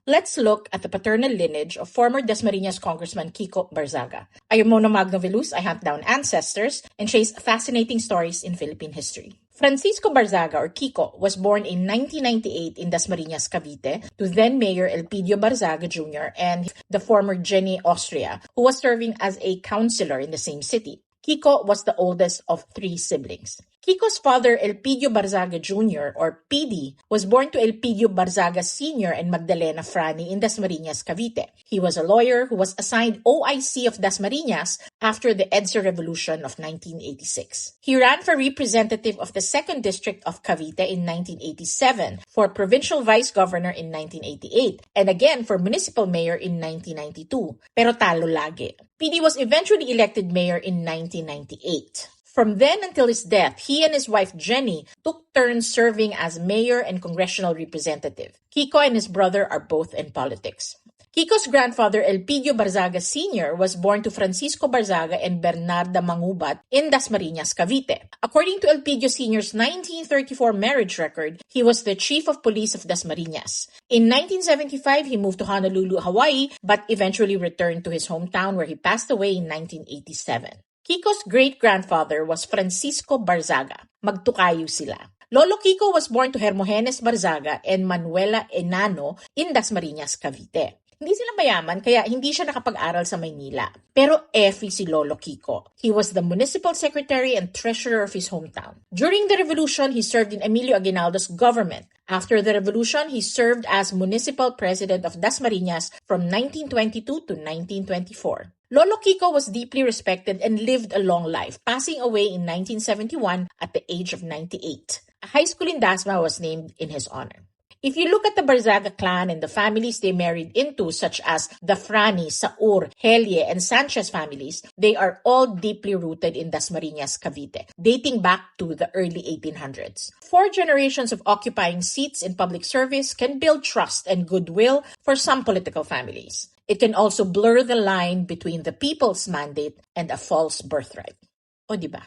Let's look at the paternal lineage of former Dasmariñas Congressman Kiko Barzaga. I am Mona Magno Veluz. I hunt down ancestors and chase fascinating stories in Philippine history. Francisco Barzaga, or Kiko, was born in 1998 in Dasmariñas, Cavite, to then-Mayor Elpidio Barzaga Jr. and the former Jenny Austria, who was serving as a councilor in the same city. Kiko was the oldest of 3 siblings. Kiko's father, Elpidio Barzaga Jr., or PD, was born to Elpidio Barzaga Sr. and Magdalena Frani in Dasmariñas, Cavite. He was a lawyer who was assigned OIC of Dasmariñas after the EDSA Revolution of 1986. He ran for representative of the 2nd District of Cavite in 1987, for provincial vice governor in 1988, and again for municipal mayor in 1992, pero talo lagi. PD was eventually elected mayor in 1998. From then until his death, he and his wife Jenny took turns serving as mayor and congressional representative. Kiko and his brother are both in politics. Kiko's grandfather, Elpidio Barzaga Sr., was born to Francisco Barzaga and Bernarda Mangubat in Dasmariñas, Cavite. According to Elpidio Sr.'s 1934 marriage record, he was the chief of police of Dasmariñas. In 1975, he moved to Honolulu, Hawaii, but eventually returned to his hometown where he passed away in 1987. Kiko's great-grandfather was Francisco Barzaga. Magtukayo sila. Lolo Kiko was born to Hermogenes Barzaga and Manuela Enano in Dasmariñas, Cavite. Hindi sila mayaman kaya hindi siya nakapag-aral sa Maynila. Pero efi si Lolo Kiko. He was the municipal secretary and treasurer of his hometown. During the revolution, he served in Emilio Aguinaldo's government. After the revolution, he served as municipal president of Dasmariñas from 1922 to 1924. Lolo Kiko was deeply respected and lived a long life, passing away in 1971 at the age of 98. A high school in Dasma was named in his honor. If you look at the Barzaga clan and the families they married into, such as the Frani, Saur, Helye, and Sanchez families, they are all deeply rooted in Dasmariñas, Cavite, dating back to the early 1800s. 4 generations of occupying seats in public service can build trust and goodwill for some political families. It can also blur the line between the people's mandate and a false birthright. O diba?